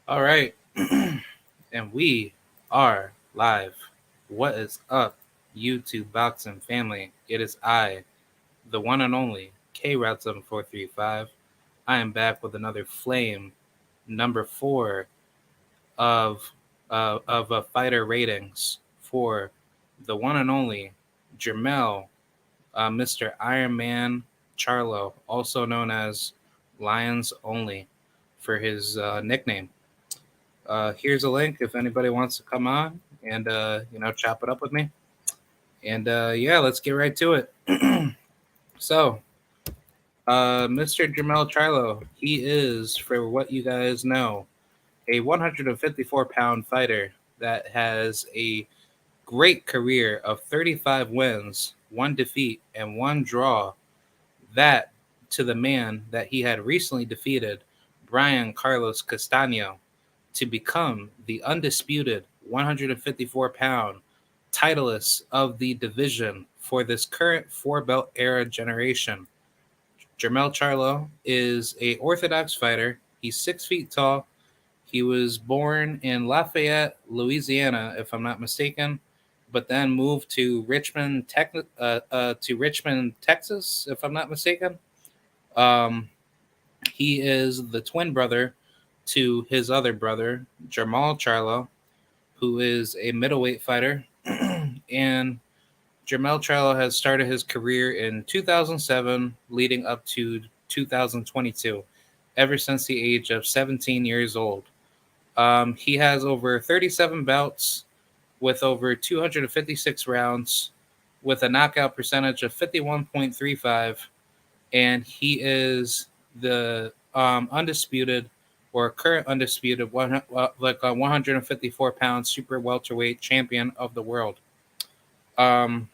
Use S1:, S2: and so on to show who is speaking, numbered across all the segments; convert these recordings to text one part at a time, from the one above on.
S1: All right. And we are live. What is up, YouTube boxing family? It is I, the one and only K-Route7435. I am back with another flame, number 4 of fighter ratings for the one and only Jermell, Mr. Iron Man Charlo, also known as Lions Only for his nickname. Here's a link if anybody wants to come on and chop it up with me. And yeah, let's get right to it. So, Mr. Jermell Charlo, he is, for what you guys know, a 154-pound fighter that has a great career of 35 wins, 1 defeat, and 1 draw. That to the man that he had recently defeated, Brian Carlos Castaño, to become the undisputed 154-pound titleist of the division for this current 4-belt era generation. Jermell Charlo is a orthodox fighter. He's 6 feet tall. He was born in Lafayette, Louisiana, if I'm not mistaken, but then moved to Richmond, Texas, if I'm not mistaken. He is the twin brother to his other brother, Jermell Charlo, who is a middleweight fighter. And Jermell Charlo has started his career in 2007, leading up to 2022, ever since the age of 17 years old. He has over 37 bouts with over 256 rounds, with a knockout percentage of 51.35, and he is the undisputed or current undisputed 154-pound super welterweight champion of the world. Um,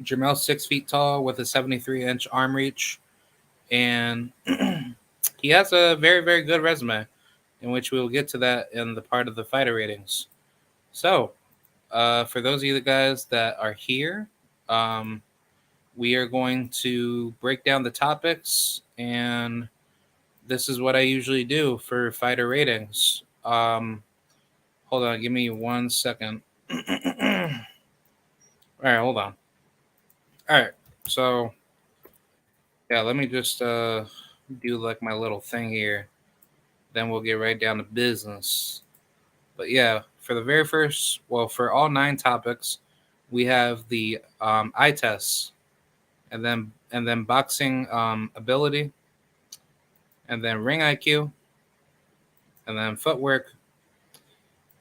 S1: Jermell's 6 feet tall with a 73-inch arm reach, and he has a very, very good resume, in which we will get to that in the part of the fighter ratings. So, for those of you guys that are here, we are going to break down the topics, and this is what I usually do for fighter ratings. Hold on, give me 1 second. All right, hold on. All right, so yeah, let me just do like my little thing here. Then we'll get right down to business. But yeah, for the very first, well, for all 9 topics, we have the eye tests, and then boxing ability, and then ring IQ, and then footwork,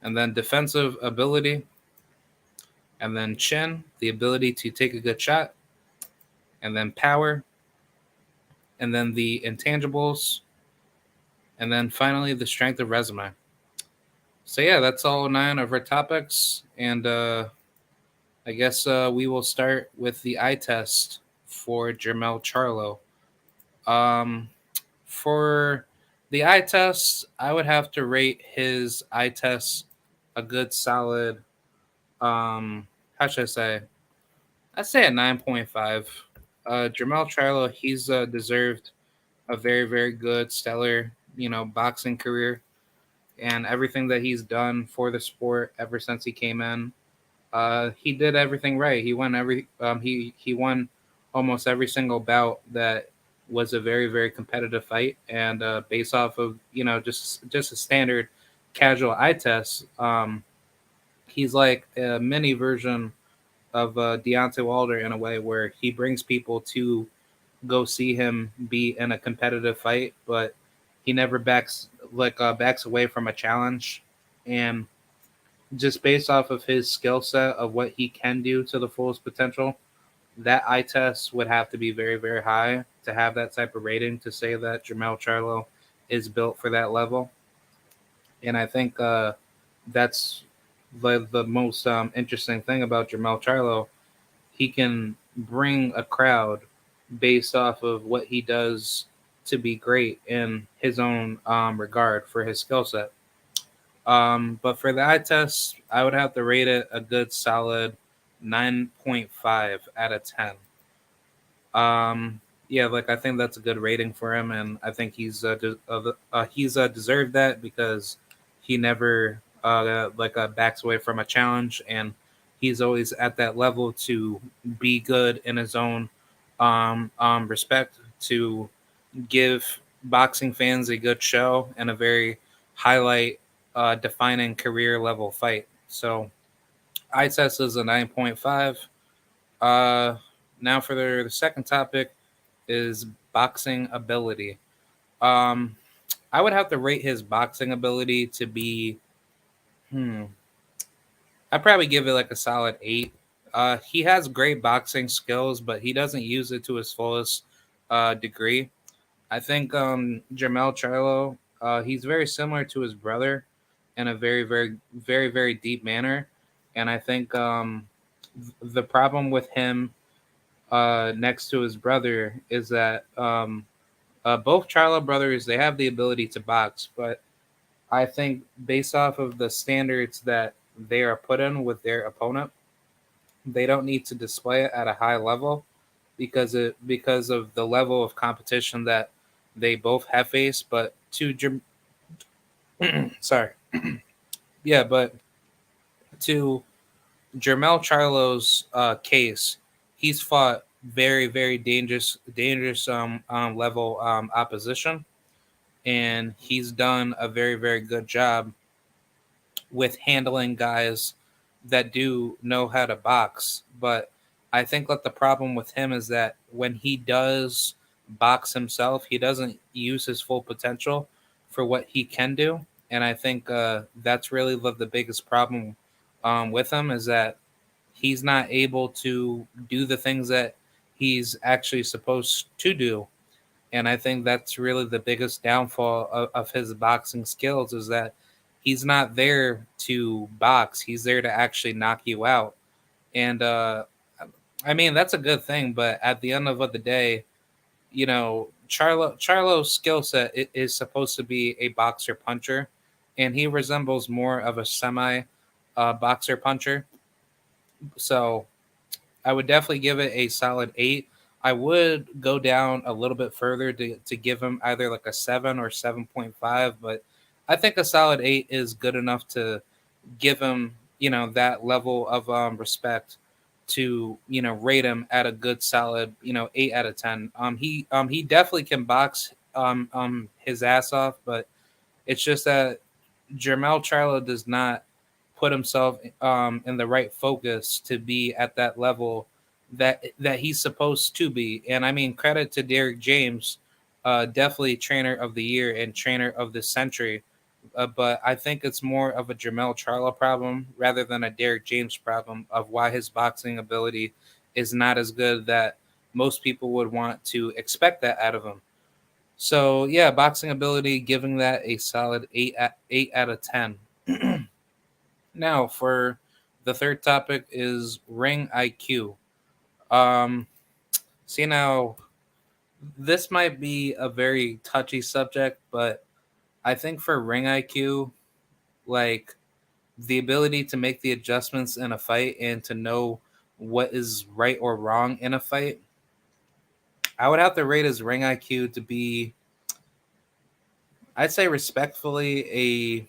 S1: and then defensive ability, and then chin, the ability to take a good shot, and then power, and then the intangibles, and then finally the strength of resume. So yeah, that's all 9 of our topics, and I guess we will start with the eye test for Jermell Charlo. Um, for the eye test, I would have to rate his eye test a good solid. How should I say? I'd say a 9.5. Jermell Charlo, he's deserved a very, very good, stellar, boxing career, and everything that he's done for the sport ever since he came in. He did everything right. He won almost every single bout that was a very, very competitive fight, and based off of just a standard casual eye test, he's like a mini version of Deontay Wilder in a way, where he brings people to go see him be in a competitive fight, but he never backs away from a challenge. And just based off of his skill set of what he can do to the fullest potential, that eye test would have to be very, very high to have that type of rating to say that Jermell Charlo is built for that level. And I think that's the most interesting thing about Jermell Charlo. He can bring a crowd based off of what he does to be great in his own regard for his skill set. But for the eye test, I would have to rate it a good solid 9.5 out of 10. Yeah, like I think that's a good rating for him, and I think he's deserved that because he never backs away from a challenge, and he's always at that level to be good in his own respect, to give boxing fans a good show and a very highlight defining career level fight. So eye test is a 9.5. Uh, Now for the second topic is boxing ability. Um, I would have to rate his boxing ability to be, I'd probably give it like a solid 8. He has great boxing skills, but he doesn't use it to his fullest degree. I think Jermell Charlo, he's very similar to his brother in a very, very, very, very deep manner. And I think the problem with him next to his brother is that both Charlo brothers, they have the ability to box, but I think based off of the standards that they are put in with their opponent, they don't need to display it at a high level because of the level of competition that they both have faced. But sorry, yeah, but to Jermell Charlo's case, he's fought very, very dangerous level opposition, and he's done a very, very good job with handling guys that do know how to box. But I think that the problem with him is that when he does box himself, he doesn't use his full potential for what he can do. And I think that's really the biggest problem with him is that he's not able to do the things that he's actually supposed to do. And I think that's really the biggest downfall of his boxing skills is that he's not there to box. He's there to actually knock you out. And I mean that's a good thing, but at the end of the day, Charlo's skill set is supposed to be a boxer puncher, and he resembles more of a semi boxer puncher. So I would definitely give it a solid 8. I would go down a little bit further to give him either like a 7 or 7.5, but I think a solid 8 is good enough to give him, that level of respect to, rate him at a good solid, 8 out of 10. He definitely can box his ass off, but it's just that Jermell Charlo does not put himself in the right focus to be at that level that he's supposed to be. And I mean, credit to Derek James, definitely trainer of the year and trainer of the century. But I think it's more of a Jermell Charlo problem rather than a Derek James problem of why his boxing ability is not as good that most people would want to expect that out of him. So yeah, boxing ability, giving that a solid 8 out of 10. Now for the third topic is ring IQ. Um, See now, this might be a very touchy subject, but I think for ring IQ, like the ability to make the adjustments in a fight and to know what is right or wrong in a fight, I would have to rate his ring IQ to be, I'd say respectfully,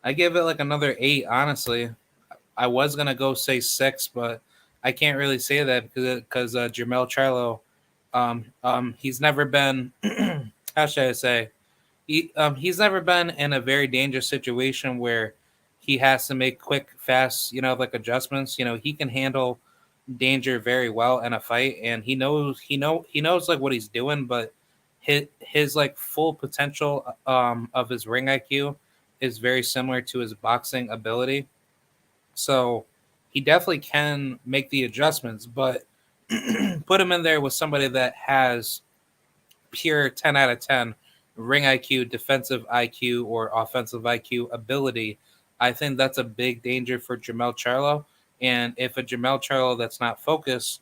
S1: I give it like another 8, honestly. I was gonna go say 6, but I can't really say that because Jermell Charlo, he's never been, how should I say, he's never been in a very dangerous situation where he has to make quick, fast, like adjustments. He can handle danger very well in a fight, and he knows like what he's doing, but his like full potential of his ring IQ is very similar to his boxing ability. So he definitely can make the adjustments, but put him in there with somebody that has pure 10 out of 10 ring IQ, defensive IQ, or offensive IQ ability. I think that's a big danger for Jermell Charlo. And if a Jermell Charlo that's not focused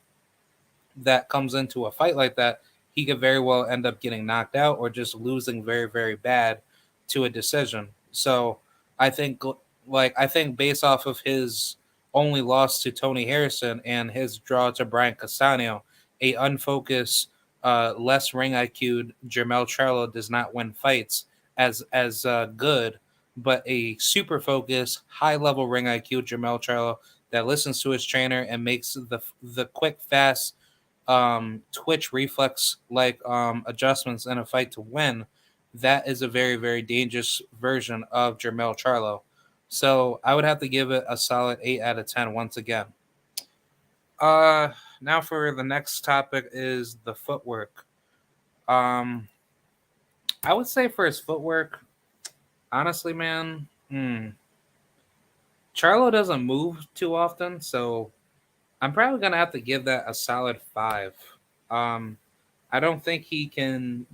S1: that comes into a fight like that, he could very well end up getting knocked out or just losing very, very bad to a decision. So I think, I think based off of his only loss to Tony Harrison and his draw to Brian Castano, a unfocused, less ring IQ'd Jermell Charlo does not win fights as good, but a super focused, high level ring IQ Jermell Charlo that listens to his trainer and makes the quick, fast twitch reflex like adjustments in a fight to win, that is a very, very dangerous version of Jermell Charlo. So I would have to give it a solid 8 out of 10 once again. Uh, Now for the next topic is the footwork. Um, I would say for his footwork, honestly, man, Charlo doesn't move too often, so I'm probably gonna have to give that a solid 5. Um, I don't think he can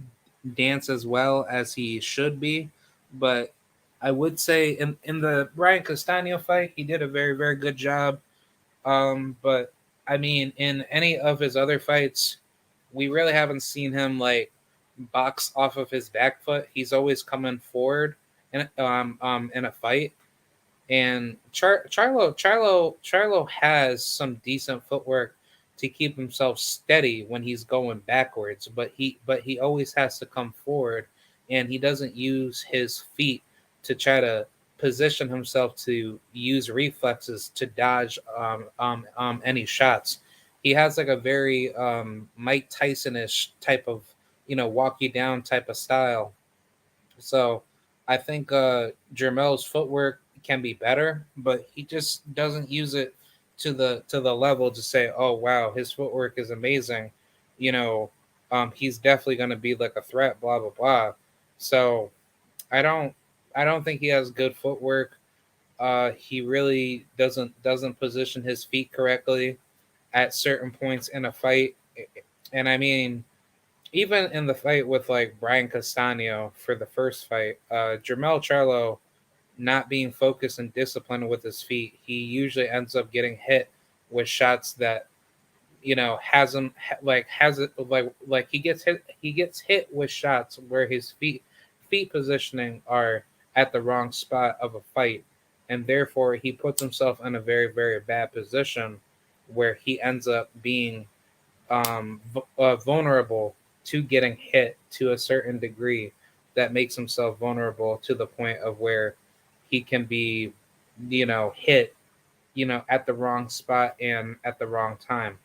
S1: dance as well as he should be, but I would say in the Brian Castano fight, he did a very, very good job. But I mean, in any of his other fights, we really haven't seen him like box off of his back foot. He's always coming forward in a fight, and Charlo has some decent footwork to keep himself steady when he's going backwards, but he always has to come forward, and he doesn't use his feet to try to position himself to use reflexes to dodge any shots. He has like a very Mike Tyson-ish type of walk you down type of style. So I think Jermell's footwork can be better, but he just doesn't use it to the level to say, "Oh wow, his footwork is amazing." You know, he's definitely going to be like a threat. Blah blah blah. So I don't I don't think he has good footwork. He really doesn't position his feet correctly at certain points in a fight, and I mean even in the fight with like Brian Castano for the first fight, Jermell Charlo not being focused and disciplined with his feet, he usually ends up getting hit with shots that has him like has it like he gets hit with shots where his feet positioning are at the wrong spot of a fight, and therefore he puts himself in a very very bad position where he ends up being vulnerable to getting hit to a certain degree that makes himself vulnerable to the point of where he can be, hit, at the wrong spot and at the wrong time.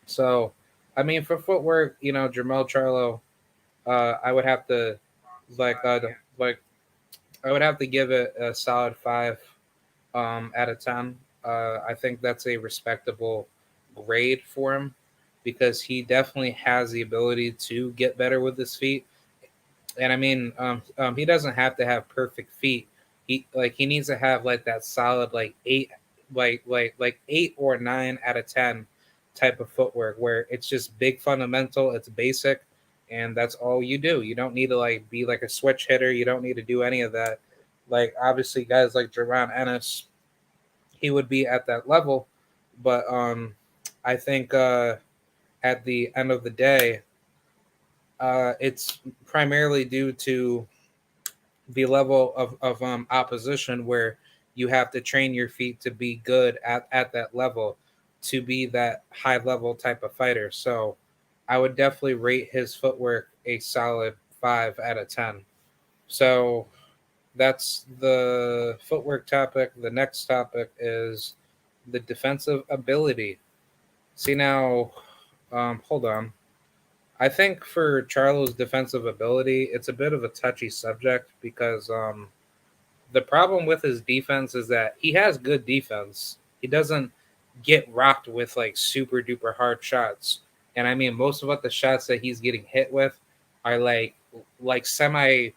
S1: So, I mean, for footwork, Jermell Charlo, I would have to like, like, I would have to give it a solid 5 out of 10. I think that's a respectable grade for him because he definitely has the ability to get better with his feet. And I mean, he doesn't have to have perfect feet. He needs to have like that solid like 8, like 8 or 9 out of 10 type of footwork where it's just big fundamental, it's basic, and that's all you do. You don't need to like be like a switch hitter. You don't need to do any of that. Like obviously, guys like Jerron Ennis, he would be at that level, but I think at the end of the day, it's primarily due to the level of opposition where you have to train your feet to be good at that level, to be that high level type of fighter. So I would definitely rate his footwork a solid 5 out of 10. So that's the footwork topic. The next topic is the defensive ability. See now, hold on. I think for Charlo's defensive ability, it's a bit of a touchy subject because the problem with his defense is that he has good defense. He doesn't get rocked with like super duper hard shots. And I mean most of what the shots that he's getting hit with are like semi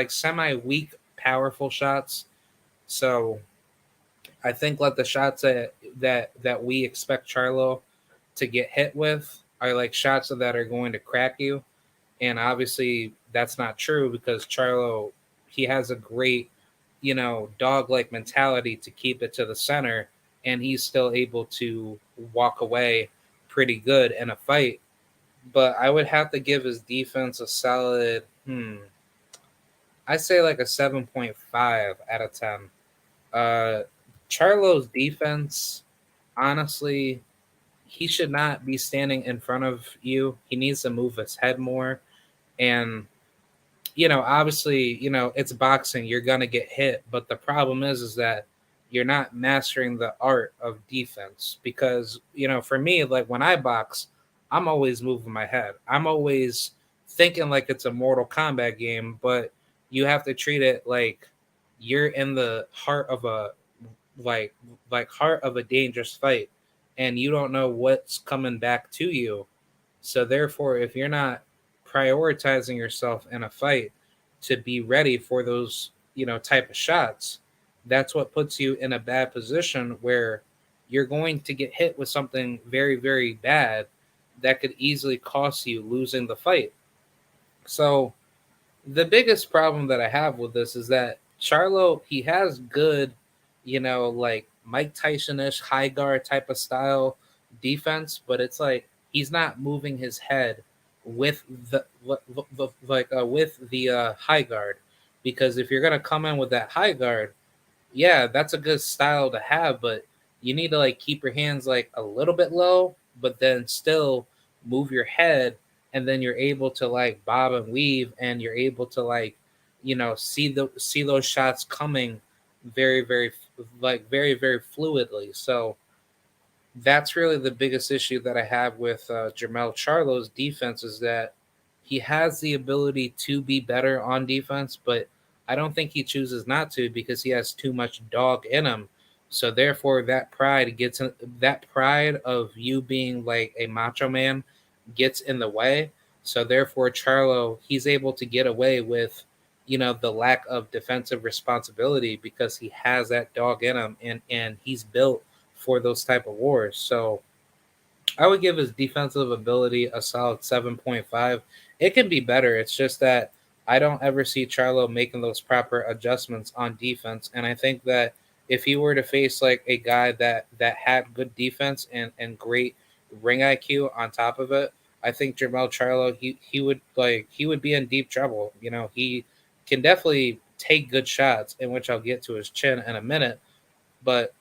S1: semi weak powerful shots. So I think like the shots that we expect Charlo to get hit with are like shots that are going to crack you, and obviously that's not true because Charlo, he has a great, dog like mentality to keep it to the center, and he's still able to walk away pretty good in a fight. But I would have to give his defense a solid, I say like a 7.5 out of 10. Uh, Charlo's defense, honestly, he should not be standing in front of you. He needs to move his head more. And obviously, it's boxing, you're going to get hit, but the problem is that you're not mastering the art of defense because, for me, like when I box, I'm always moving my head. I'm always thinking like it's a Mortal Kombat game, but you have to treat it like you're in the heart of a like heart of a dangerous fight and you don't know what's coming back to you. So therefore, if you're not prioritizing yourself in a fight to be ready for those, type of shots, that's what puts you in a bad position where you're going to get hit with something very, very bad that could easily cost you losing the fight. So the biggest problem that I have with this is that Charlo, he has good, like Mike Tyson-ish high guard type of style defense, but it's like he's not moving his head with the high guard, because if you're gonna come in with that high guard, yeah, that's a good style to have, but you need to like keep your hands like a little bit low, but then still move your head, and then you're able to like bob and weave, and you're able to like, see those shots coming very, very very, very fluidly. So that's really the biggest issue that I have with Jermell Charlo's defense is that he has the ability to be better on defense, but I don't think he chooses not to because he has too much dog in him. So therefore, that pride of you being like a macho man gets in the way. So therefore, Charlo, he's able to get away with, the lack of defensive responsibility because he has that dog in him, and he's built for those type of wars. So I would give his defensive ability a solid 7.5. It can be better. It's just that I don't ever see Charlo making those proper adjustments on defense. And I think that if he were to face like a guy that had good defense and great ring IQ on top of it, I think Jermell Charlo he would be in deep trouble. He can definitely take good shots, in which I'll get to his chin in a minute, but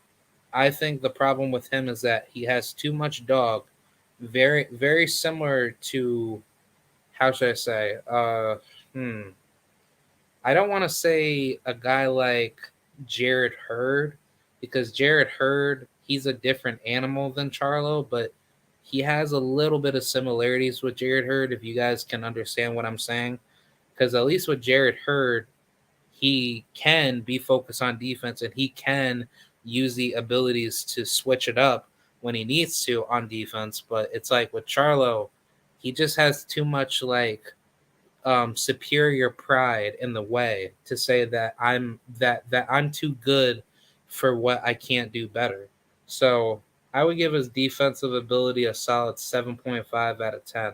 S1: I think the problem with him is that he has too much dog. Very, very similar to, how should I say? Hmm. I don't want to say a guy like Jared Hurd, because Jared Hurd, he's a different animal than Charlo, but he has a little bit of similarities with Jared Hurd, if you guys can understand what I'm saying. Because at least with Jared Hurd, he can be focused on defense and he can use the abilities to switch it up when he needs to on defense. But it's like with Charlo, he just has too much like superior pride in the way to say that I'm too good for what I can't do better. So I would give his defensive ability a solid 7.5 out of 10.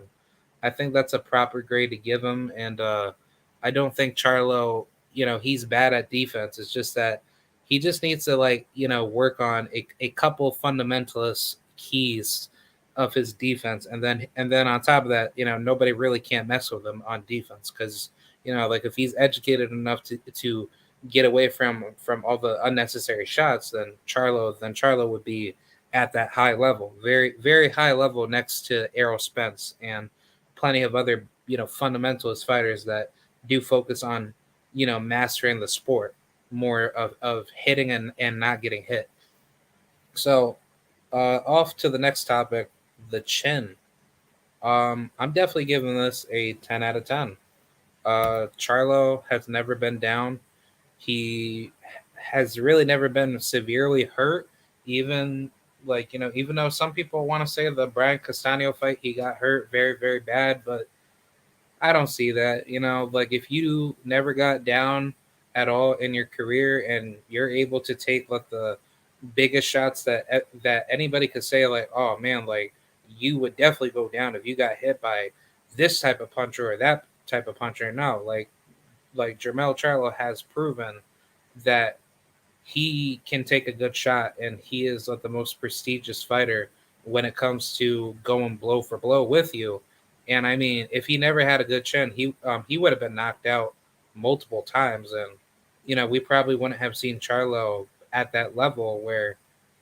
S1: I think that's a proper grade to give him. And I don't think Charlo, he's bad at defense. It's just that he just needs to work on a couple fundamentalist keys of his defense, and then on top of that, nobody really can't mess with him on defense because like if he's educated enough to get away from all the unnecessary shots, then Charlo would be at that high level, very very high level, next to Errol Spence and plenty of other fundamentalist fighters that do focus on mastering the sport more of hitting and not getting hit. So off to the next topic, the chin. I'm definitely giving this a 10 out of 10. Charlo has never been down. He has really never been severely hurt. Even even though some people want to say the Brian Castano fight, he got hurt very, very bad, but I don't see that. Like if you never got down at all in your career and you're able to take like the biggest shots that anybody could say, like, oh man, like you would definitely go down if you got hit by this type of puncher or that type of puncher. No, like Jermell Charlo has proven that he can take a good shot, and he is like the most prestigious fighter when it comes to going blow for blow with you. And I mean, if he never had a good chin, he would have been knocked out multiple times, and we probably wouldn't have seen Charlo at that level where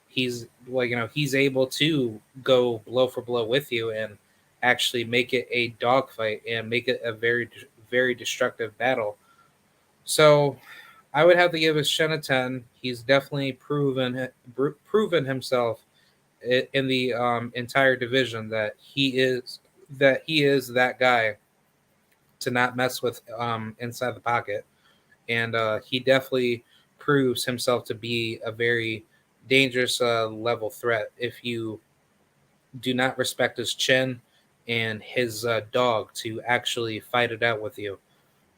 S1: he's able to go blow for blow with you and actually make it a dogfight and make it a very very destructive battle. So I would have to give his Shen a 10. He's definitely proven himself in the entire division that he is that guy to not mess with inside the pocket, and he definitely proves himself to be a very dangerous level threat if you do not respect his chin and his dog to actually fight it out with you.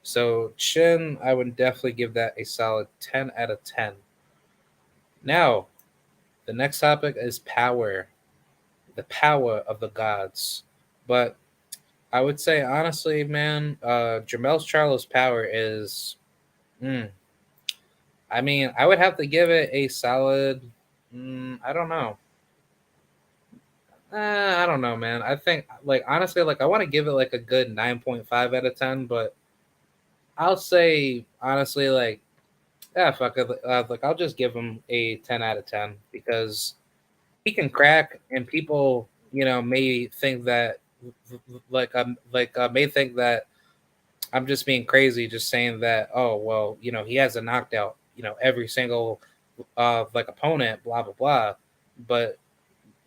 S1: So chin, I would definitely give that a solid 10 out of 10. Now, the next topic is power, the power of the gods. But I would say honestly, man, Jermell Charlo's power is, mm, I mean, I would have to give it a solid, I don't know. I don't know, man. I think, like, honestly, like, I want to give it like a good 9.5 out of 10, but I'll say, honestly, like, yeah, fuck it. Like, I'll just give him a 10 out of 10 because he can crack, and people, may think that, may think that I'm just being crazy, just saying that, oh, well, he has a knocked out, every single, opponent, blah, blah, blah. But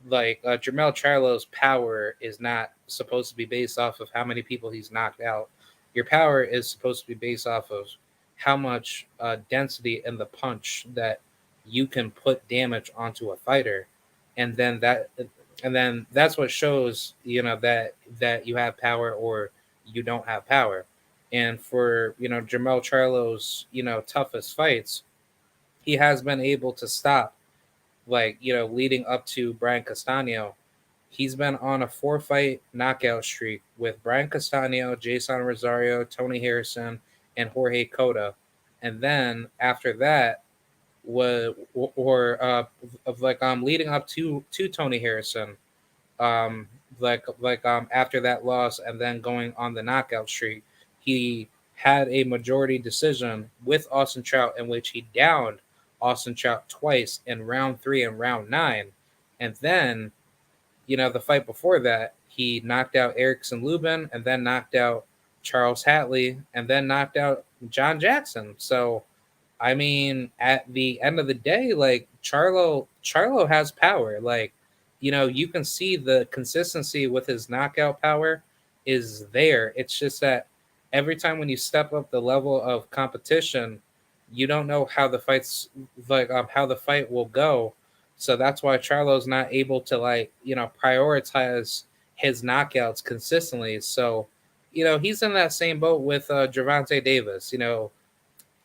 S1: like Jermell Charlo's power is not supposed to be based off of how many people he's knocked out. Your power is supposed to be based off of how much density in the punch that you can put damage onto a fighter, and then that's what shows that you have power or you don't have power. And for Jermell Charlo's toughest fights, he has been able to stop, like leading up to Brian Castano. He's been on a 4-fight knockout streak with Brian Castano, Jason Rosario, Tony Harrison, and Jorge Cota. And then after that, was or of like leading up to Tony Harrison, um after that loss and then going on the knockout streak, he had a majority decision with Austin Trout in which he downed Austin Trout twice in round 3 and round 9. And then the fight before that, he knocked out Erickson Lubin and then knocked out Charles Hatley and then knocked out John Jackson. So I mean, at the end of the day, like Charlo has power. Like, you can see the consistency with his knockout power is there. It's just that every time when you step up the level of competition, you don't know how the how the fight will go. So that's why Charlo's not able to prioritize his knockouts consistently. So, he's in that same boat with Gervonta Davis.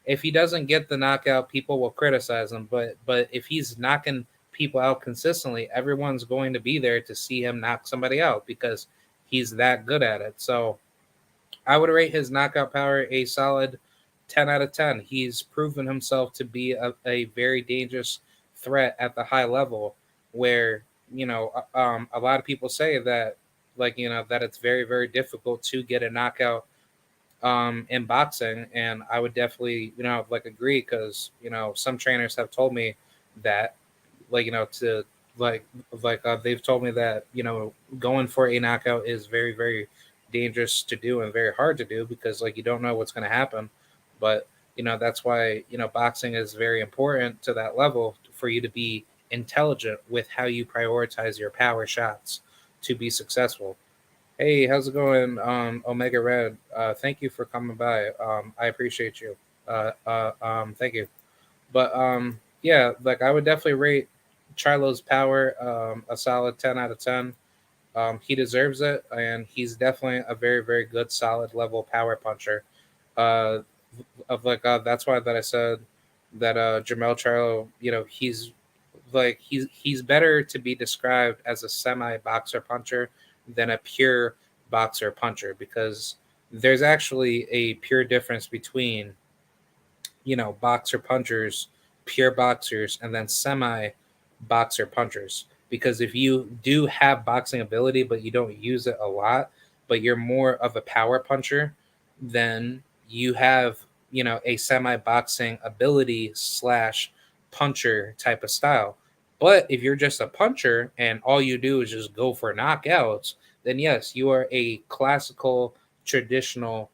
S1: If he doesn't get the knockout, people will criticize him. But if he's knocking people out consistently, everyone's going to be there to see him knock somebody out because he's that good at it. So I would rate his knockout power a solid 10 out of 10. He's proven himself to be a very dangerous threat at the high level where, a lot of people say that, that it's very, very difficult to get a knockout in boxing, and I would definitely agree because some trainers have told me that to like they've told me that going for a knockout is very, very dangerous to do and very hard to do because you don't know what's going to happen. But that's why boxing is very important to that level for you to be intelligent with how you prioritize your power shots to be successful. Hey, how's it going, Omega Red? Thank you for coming by. I appreciate you. Thank you. But yeah, I would definitely rate Charlo's power a solid 10 out of 10. He deserves it, and he's definitely a very, very good, solid level power puncher. Uh, that's why that I said that Jermell Charlo, he's better to be described as a semi boxer puncher than a pure boxer puncher because there's actually a pure difference between boxer punchers, pure boxers, and then semi boxer punchers. Because if you do have boxing ability, but you don't use it a lot, but you're more of a power puncher, then you have, a semi boxing ability slash puncher type of style. But if you're just a puncher and all you do is just go for knockouts, then yes, you are a classical, traditional,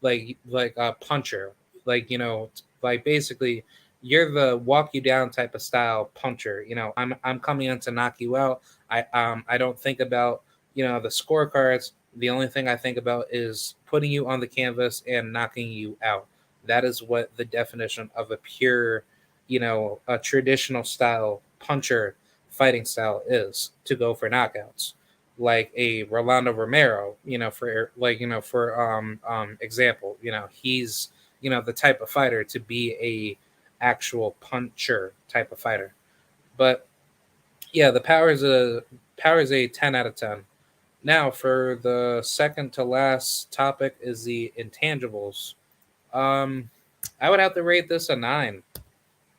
S1: like a puncher. Basically you're the walk you down type of style puncher. I'm coming in to knock you out. I don't think about the scorecards. The only thing I think about is putting you on the canvas and knocking you out. That is what the definition of a pure, a traditional style puncher fighting style is, to go for knockouts. Like a Rolando Romero, for example, he's the type of fighter to be a actual puncher type of fighter. But yeah, the power is a 10 out of 10. Now for the second to last topic is the intangibles. Um, I would have to rate this a 9.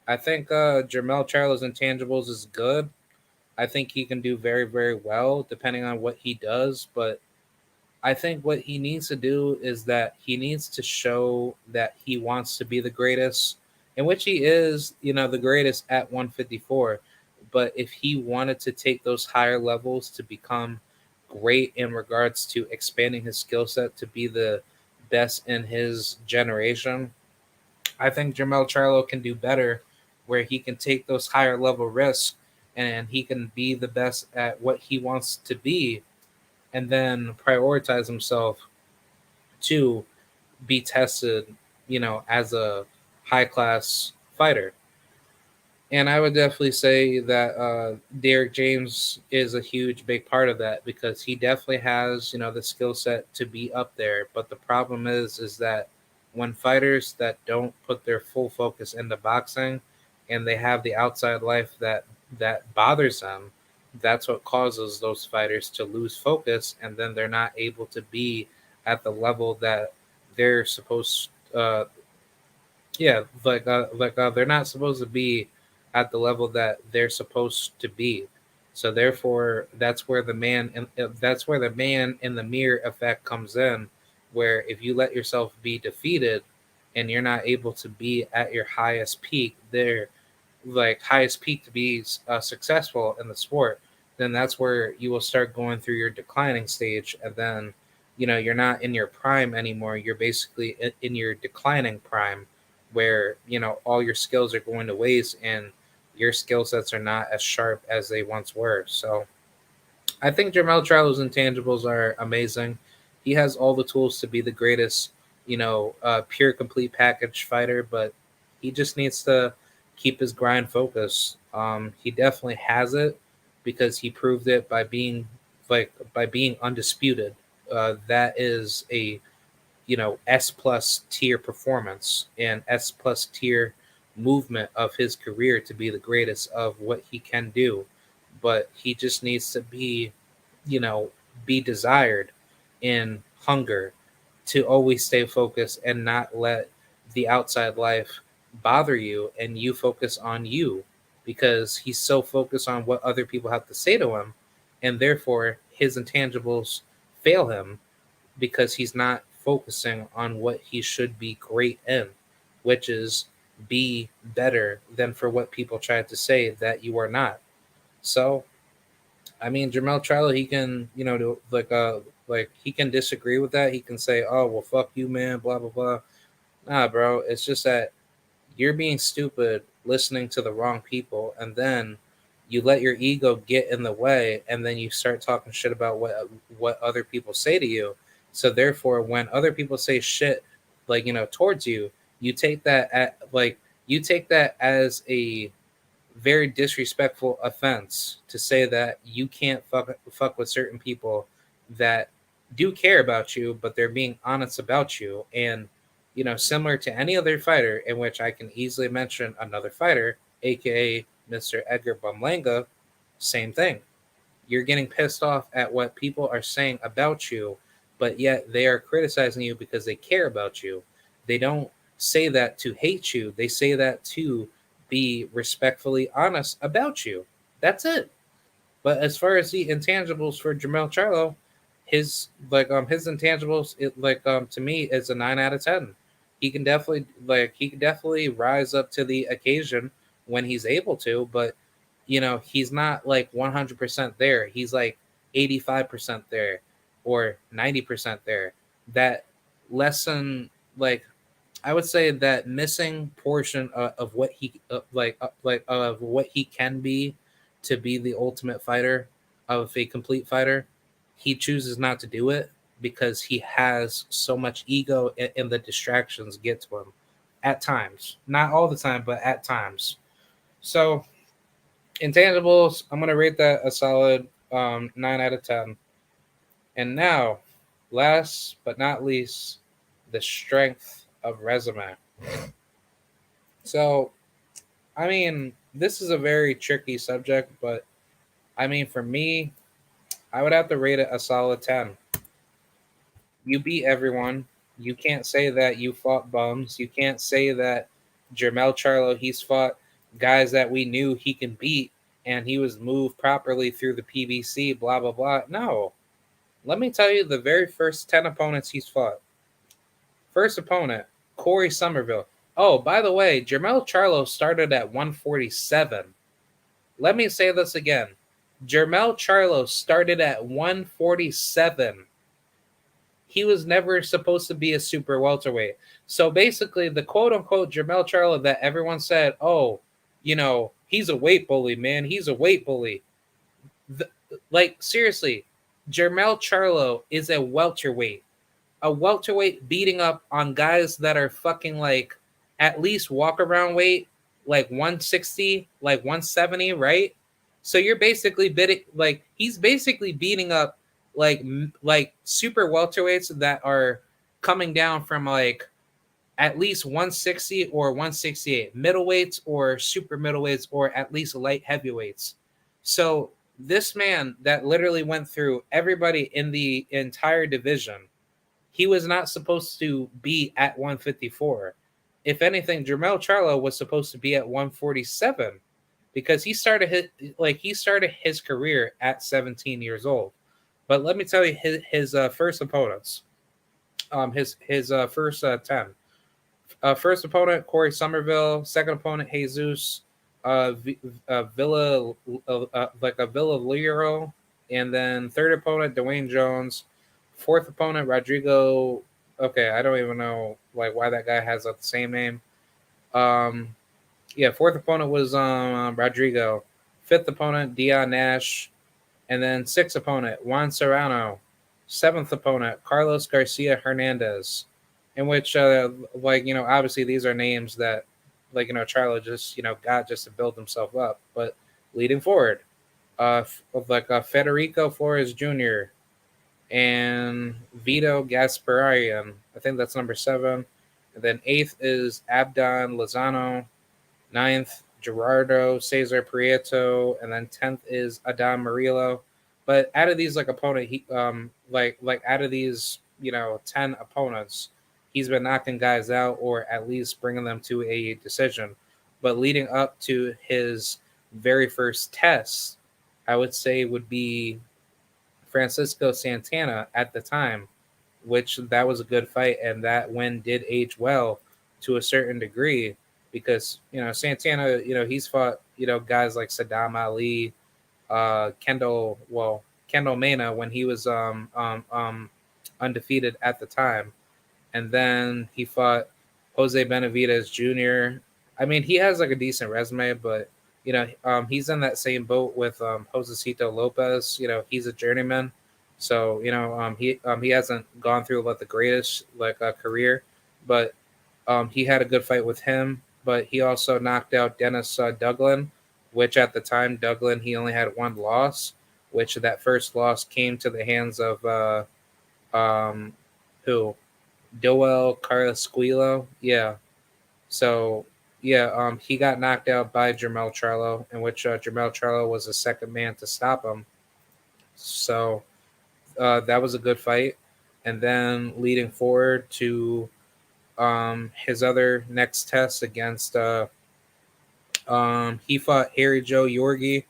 S1: I think Jermell Charlo's intangibles is good. I think he can do very, very well depending on what he does, but I think what he needs to do is that he needs to show that he wants to be the greatest, in which he is, the greatest at 154. But if he wanted to take those higher levels to become great in regards to expanding his skill set to be the best in his generation, I think Jermell Charlo can do better where he can take those higher level risks and he can be the best at what he wants to be, and then prioritize himself to be tested, as a high class fighter. And I would definitely say that Derek James is a huge, big part of that because he definitely has, the skill set to be up there. But the problem is that when fighters that don't put their full focus into boxing, and they have the outside life that bothers them, that's what causes those fighters to lose focus, and then they're not able to be at the level that they're supposed. Yeah, they're not supposed to be at the level that they're supposed to be. So therefore, that's where the man in the mirror effect comes in, where if you let yourself be defeated and you're not able to be at your highest peak, there like highest peak to be successful in the sport, then that's where you will start going through your declining stage, and then you're not in your prime anymore. You're basically in your declining prime, where all your skills are going to waste, and your skill sets are not as sharp as they once were. So I think Jermell Charlo's intangibles are amazing. He has all the tools to be the greatest, pure complete package fighter, but he just needs to keep his grind focused. He definitely has it because he proved it by being undisputed. That is a S plus tier performance and S plus tier movement of his career to be the greatest of what he can do. But he just needs to you know, be desired in hunger to always stay focused and not let the outside life bother you, and you focus on you, because he's so focused on what other people have to say to him, and therefore his intangibles fail him because he's not focusing on what he should be great in, which is be better than for what people try to say that you are not. So I mean, Jermell Charlo, he can, like he can disagree with that. He can say, "Oh, well, fuck you, man," blah blah blah. Nah, bro, it's just that you're being stupid, listening to the wrong people, and then you let your ego get in the way, and then you start talking shit about what other people say to you. So therefore, when other people say shit, towards you, you take that you take that as a very disrespectful offense to say that you can't fuck with certain people that do care about you, but they're being honest about you. And similar to any other fighter, in which I can easily mention another fighter, aka Mr. Edgar Bumlanga, same thing. You're getting pissed off at what people are saying about you, but yet they are criticizing you because they care about you. They don't say that to hate you. They say that to be respectfully honest about you. That's it. But as far as the intangibles for Jermell Charlo, his intangibles, to me, is a 9 out of 10. He can definitely rise up to the occasion when he's able to, but he's not like 100% there. He's like 85% there or 90% there. That lesson, like I would say, that missing portion of what he of what he can be to be the ultimate fighter, of a complete fighter, he chooses not to do it because he has so much ego, and the distractions get to him at times. Not all the time, but at times. So intangibles, I'm gonna rate that a solid 9 out of 10. And now, last but not least, the strength of resume. So, I mean, this is a very tricky subject, but I mean, for me, I would have to rate it a solid 10. You beat everyone. You can't say that you fought bums. You can't say that Jermell Charlo, he's fought guys that we knew he can beat, and he was moved properly through the PBC, blah, blah, blah. No. Let me tell you the very first 10 opponents he's fought. First opponent, Corey Somerville. Oh, by the way, Jermell Charlo started at 147. Let me say this again. Jermell Charlo started at 147. He was never supposed to be a super welterweight. So basically, the quote unquote Jermell Charlo that everyone said, oh, he's a weight bully, man. He's a weight bully. The, like, seriously, Jermell Charlo is a welterweight beating up on guys that are fucking like at least walk around weight, like 160, like 170, right? So you're basically bidding, like, he's basically beating up like super welterweights that are coming down from like at least 160 or 168, middleweights or super middleweights or at least light heavyweights. So this man that literally went through everybody in the entire division, he was not supposed to be at 154. If anything, Jermell Charlo was supposed to be at 147 because he started his career at 17 years old. But let me tell you his first opponents, his first 10. First opponent Corey Somerville. Second opponent Jesus Villa, like a Villa Liro, and then third opponent Dwayne Jones. Fourth opponent Rodrigo. Okay, I don't even know like why that guy has the same name. Um, yeah, fourth opponent was Rodrigo. Fifth opponent Dion Nash, and then sixth opponent Juan Serrano. Seventh opponent Carlos Garcia Hernandez, in which obviously these are names that Charlo just got just to build himself up. But leading forward, Federico Flores Jr. and Vito Gasparian. I think that's number 7. And then 8th is Abdon Lozano. 9th, Gerardo Cesar Prieto. And then 10th is Adam Murillo. But out of these opponent, he out of these 10 opponents, he's been knocking guys out or at least bringing them to a decision. But leading up to his very first test, I would say would be Francisco Santana at the time, which that was a good fight, and that win did age well to a certain degree because Santana, he's fought guys like Saddam Ali, Kendall Mena when he was undefeated at the time, and then he fought Jose Benavidez Jr. I mean, he has like a decent resume, but he's in that same boat with Josecito Lopez. He's a journeyman, so he hasn't gone through the greatest career, but he had a good fight with him. But he also knocked out Dennis Douglin, which at the time Douglin he only had one loss, which that first loss came to the hands of who Doel Carrasquillo. Yeah. So yeah, he got knocked out by Jermell Charlo, in which Jermell Charlo was the second man to stop him. So that was a good fight. And then leading forward to his other next test against he fought Harry Joe Yorgi,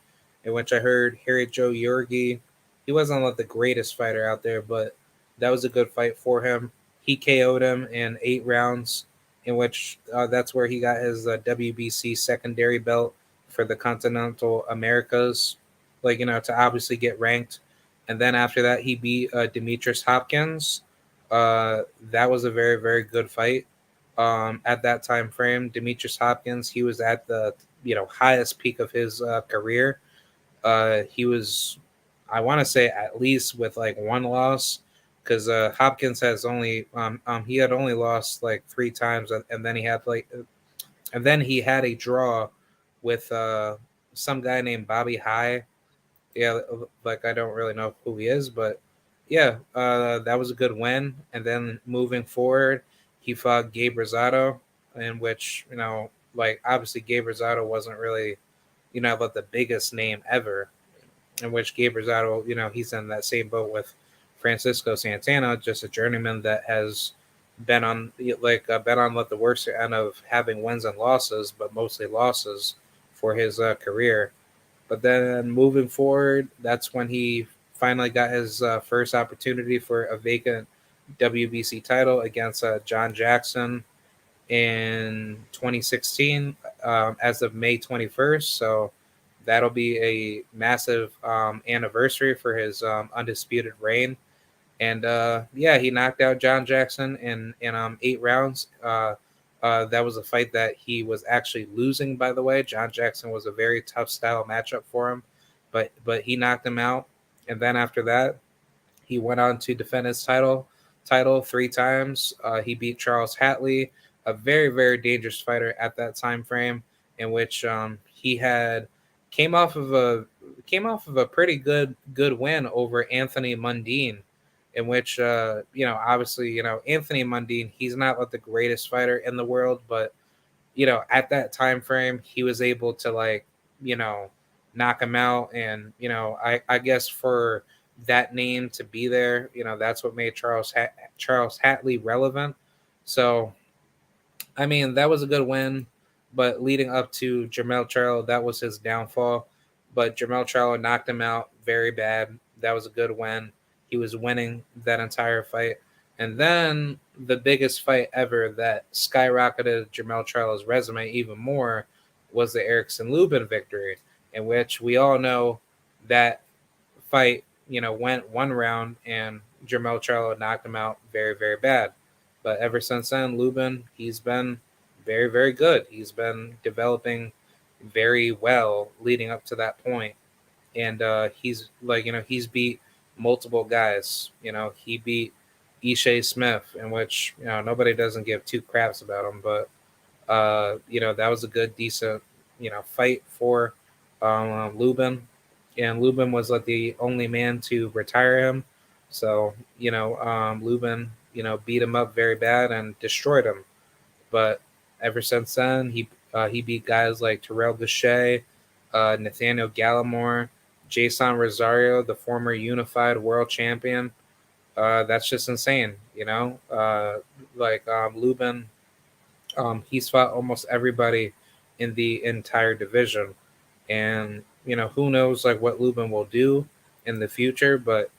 S1: in which I heard Harry Joe Yorgi, he wasn't like the greatest fighter out there, but that was a good fight for him. He KO'd him in 8 rounds, in which that's where he got his WBC secondary belt for the Continental Americas, to obviously get ranked. And then after that, he beat Demetrius Hopkins. That was a very, very good fight. At that time frame, Demetrius Hopkins, he was at the highest peak of his career. He was, I want to say, at least with one loss, because Hopkins has only he had only lost 3 times, and then he had a draw with some guy named Bobby High. Yeah, I don't really know who he is, but yeah, that was a good win. And then moving forward, he fought Gabe Rosado, in which obviously Gabe Rosado wasn't really the biggest name ever. In which Gabe Rosado, he's in that same boat with Francisco Santana, just a journeyman that has been on the worst end of having wins and losses, but mostly losses for his career. But then moving forward, that's when he finally got his first opportunity for a vacant WBC title against John Jackson in 2016 as of May 21st. So that'll be a massive anniversary for his undisputed reign. And he knocked out John Jackson in 8 rounds. That was a fight that he was actually losing, by the way. John Jackson was a very tough style matchup for him, but he knocked him out. And then after that, he went on to defend his title 3 times. He beat Charles Hatley, a very very dangerous fighter at that time frame, in which he had came off of a came off of a pretty good win over Anthony Mundine, in which obviously Anthony Mundine, he's not like the greatest fighter in the world, but at that time frame he was able to you know knock him out. And I guess for that name to be there, that's what made Charles Hatley relevant. So I mean, that was a good win, but leading up to Jermell Charlo, that was his downfall. But Jermell Charlo knocked him out very bad. That was a good win. He was winning that entire fight. And then the biggest fight ever that skyrocketed Jermell Charlo's resume even more was the Erickson Lubin victory, in which we all know that fight, went 1 round and Jermell Charlo knocked him out very, very bad. But ever since then, Lubin, he's been very, very good. He's been developing very well leading up to that point. And he's he's beat multiple guys. He beat Ishe Smith, in which, nobody doesn't give two craps about him. But, that was a good, decent, fight for Lubin. And Lubin was like the only man to retire him. So, Lubin, beat him up very bad and destroyed him. But ever since then, he beat guys like Terrell Gaucher, Nathaniel Gallimore, Jason Rosario, the former unified world champion. That's just insane, Lubin, he's fought almost everybody in the entire division. And who knows like what Lubin will do in the future, but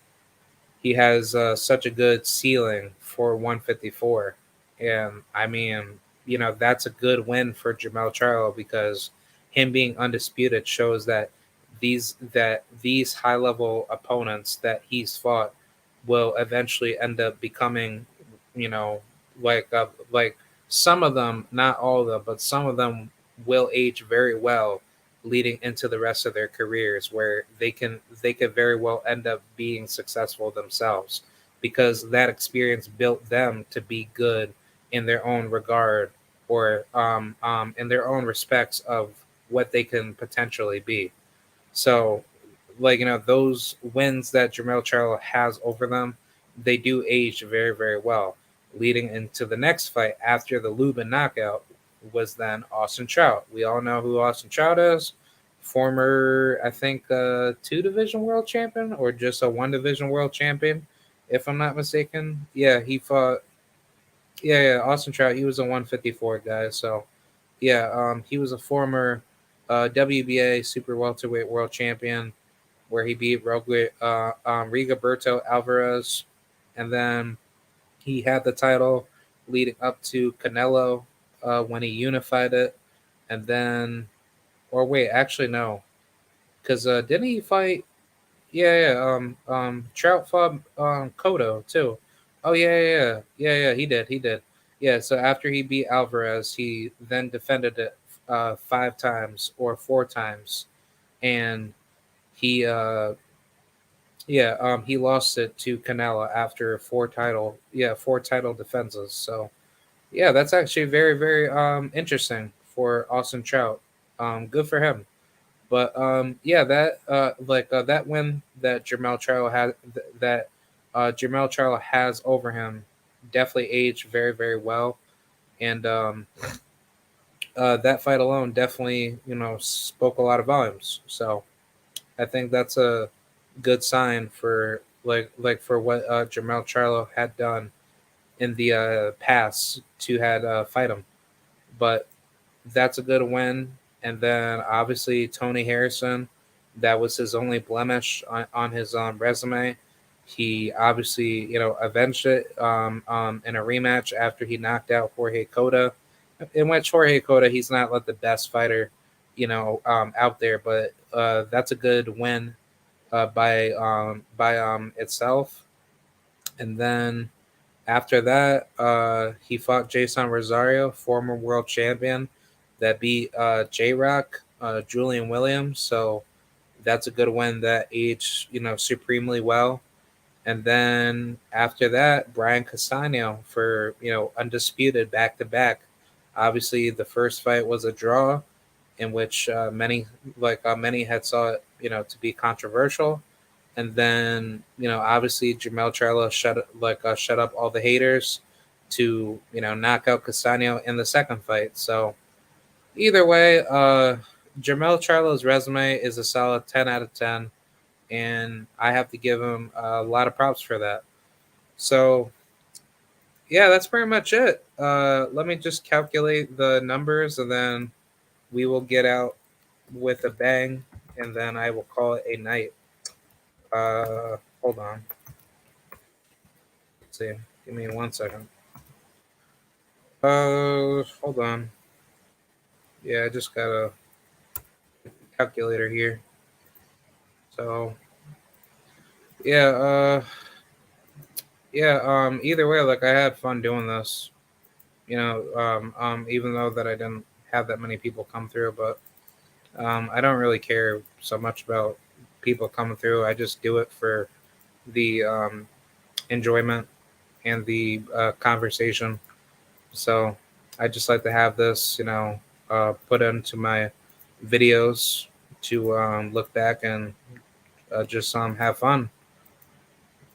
S1: he has such a good ceiling for 154. And I mean, that's a good win for Jermell Charlo, because him being undisputed shows that these high level opponents that he's fought will eventually end up becoming, you know, like some of them, not all of them, but some of them will age very well leading into the rest of their careers, where they could very well end up being successful themselves, because that experience built them to be good in their own regard, or in their own respects of what they can potentially be. So, those wins that Jermell Charlo has over them, they do age very, very well. Leading into the next fight after the Lubin knockout was then Austin Trout. We all know who Austin Trout is. Former, I think, 2 division world champion, or just a 1 division world champion, if I'm not mistaken. Yeah, he fought. Yeah, Austin Trout. He was a 154 guy. So yeah, he was a former WBA super welterweight world champion, where he beat Rigoberto Alvarez, and then he had the title leading up to Canelo when he unified it, and then, or wait, actually no, because didn't he fight? Yeah, yeah. Trout fought Cotto too. Oh yeah. He did. Yeah. So after he beat Alvarez, he then defended it 5 times or 4 times, and he he lost it to Canelo after 4 title defenses. So yeah, that's actually very very interesting for Austin Trout. Good for him. But yeah, that win that Jermell Charlo has over him definitely aged very very well, and that fight alone definitely spoke a lot of volumes. So I think that's a good sign for for what Jermell Charlo had done in the past to had fight him. But that's a good win. And then obviously Tony Harrison, that was his only blemish on his resume. He obviously, avenged it in a rematch after he knocked out Jorge Cota, in which Jorge Cota, he's not like the best fighter, out there, but that's a good win by itself. And then After that, he fought Jason Rosario, former world champion, that beat J Rock, Julian Williams. So that's a good win that aged, supremely well. And then after that, Brian Castano for, undisputed back to back. Obviously, the first fight was a draw, in which many had saw it, to be controversial. And then, obviously Jermell Charlo shut up all the haters to, knock out Castano in the second fight. So either way, Jermell Charlo's resume is a solid 10 out of 10, and I have to give him a lot of props for that. So yeah, that's pretty much it. Let me just calculate the numbers, and then we will get out with a bang, and then I will call it a night. Hold on. Let's see. Give me 1 second. Hold on. Yeah, I just got a calculator here. So yeah, yeah. Either way, like I had fun doing this. Even though that I didn't have that many people come through, but I don't really care so much about people coming through. I just do it for the enjoyment and the conversation. So I just like to have this, put into my videos to look back and just have fun.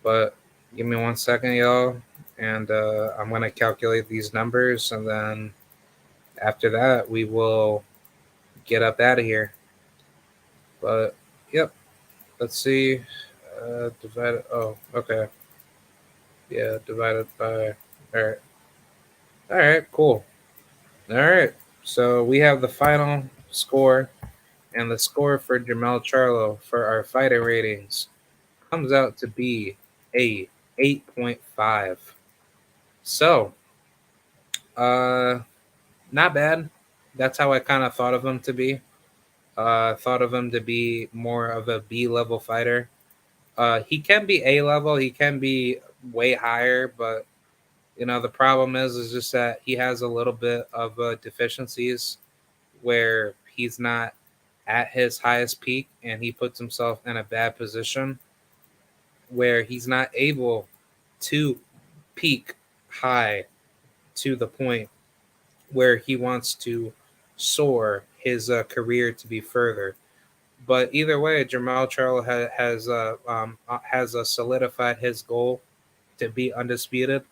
S1: But give me 1 second, y'all, and I'm gonna calculate these numbers, and then after that we will get up out of here. But yep, let's see. Divided. Oh, okay. Yeah, divided by. All right. All right. Cool. All right. So we have the final score, and the score for Jermell Charlo for our fighter ratings comes out to be a 8.5. So, uh, not bad. That's how I kind of thought of him to be. Thought of him to be more of a B level fighter. He can be A level. He can be way higher, but the problem is just that he has a little bit of deficiencies where he's not at his highest peak, and he puts himself in a bad position where he's not able to peak high to the point where he wants to soar his career to be further. But either way, Jermell Charlo has solidified his goal to be undisputed.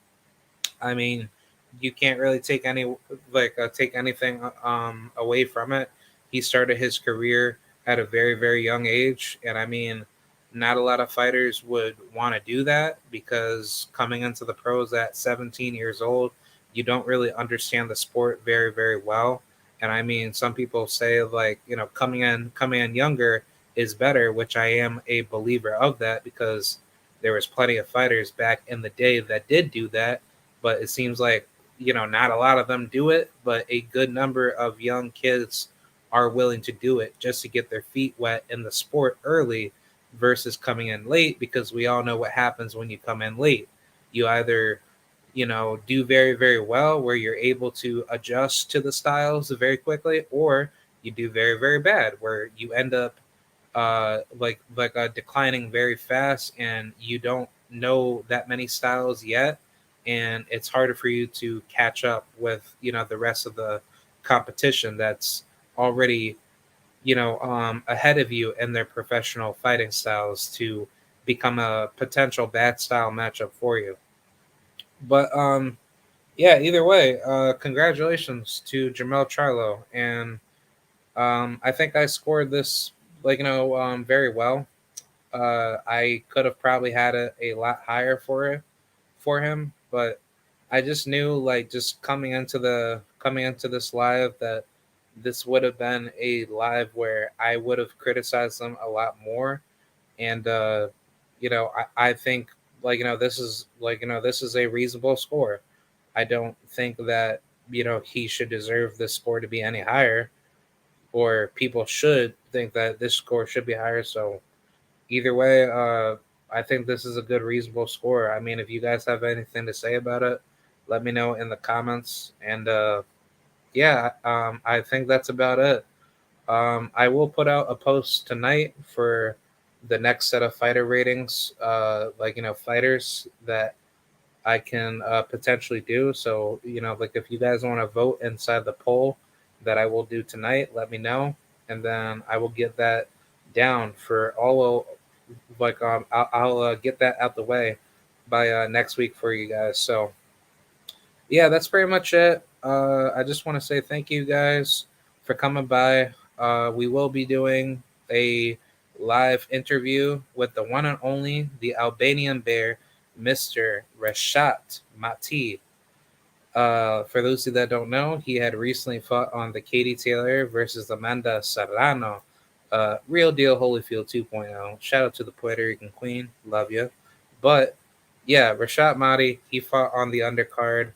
S1: I mean, you can't really take anything away from it. He started his career at a very very young age, and I mean, not a lot of fighters would want to do that because coming into the pros at 17 years old, you don't really understand the sport very very well. And I mean, some people say like coming in younger is better, which I am a believer of that because there was plenty of fighters back in the day that did do that, but it seems like not a lot of them do it, but a good number of young kids are willing to do it just to get their feet wet in the sport early versus coming in late, because we all know what happens when you come in late. You either do very very well where you're able to adjust to the styles very quickly, or you do very very bad where you end up declining very fast, and you don't know that many styles yet, and it's harder for you to catch up with the rest of the competition that's already ahead of you in their professional fighting styles to become a potential bad style matchup for you. But yeah, either way, congratulations to Jermell Charlo, and I think I scored this very well. I could have probably had it a lot higher for him, but I just knew just coming into this live that this would have been a live where I would have criticized him a lot more, and I think this is a reasonable score. I don't think that he should deserve this score to be any higher, or people should think that this score should be higher. So either way, I think this is a good, reasonable score. I mean, if you guys have anything to say about it, let me know in the comments. And yeah, I think that's about it. I will put out a post tonight for the next set of fighter ratings, like, fighters that I can potentially do. So, like, if you guys want to vote inside the poll that I will do tonight, let me know, and then I will get that down for all. Like, I'll get that out the way by next week for you guys. So, yeah, that's pretty much it. I just want to say thank you guys for coming by. We will be doing a live interview with the one and only, the Albanian bear, Mr. Reshat Mati. For those of you that don't know, he had recently fought on the Katie Taylor versus Amanda Serrano. Real deal Holyfield 2.0. Shout out to the Puerto Rican Queen. Love you. But yeah, Rashad Mati, he fought on the undercard.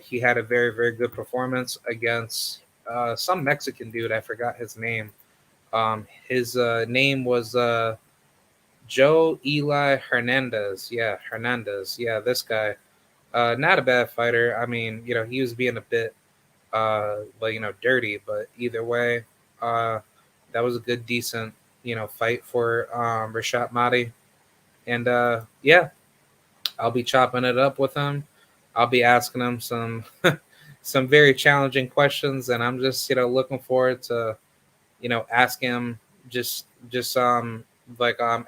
S1: He had a very, very good performance against some Mexican dude. I forgot his name. His name was Joe Eli Hernandez. Yeah, Hernandez. Yeah, this guy. Not a bad fighter. I mean, he was being a bit, dirty, but either way, uh, that was a good, decent, fight for Rashad Mati. And yeah, I'll be chopping it up with him. I'll be asking him some some very challenging questions, and I'm just looking forward to asking him just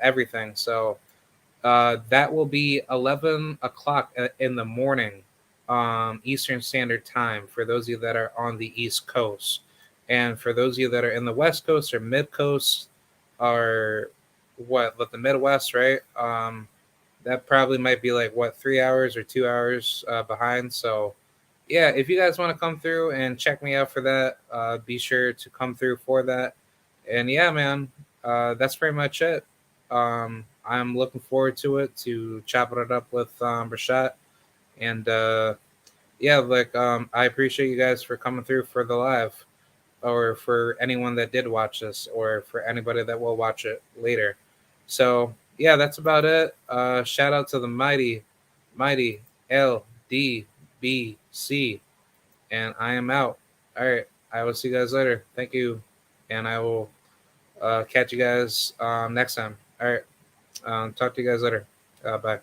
S1: everything. So that will be 11 o'clock in the morning, Eastern Standard Time for those of you that are on the East Coast, and for those of you that are in the West Coast or Mid Coast, or the Midwest, right? That probably might be like 3 hours or 2 hours behind. So yeah, if you guys want to come through and check me out for that, be sure to come through for that. And yeah, man, that's pretty much it. I'm looking forward to it, to chopping it up with Rashad. And yeah, like, I appreciate you guys for coming through for the live, or for anyone that did watch this, or for anybody that will watch it later. So yeah, that's about it. Shout out to the mighty LDBC, and I am out. All right, I will see you guys later. Thank you, and I will catch you guys next time. All right, talk to you guys later. Bye.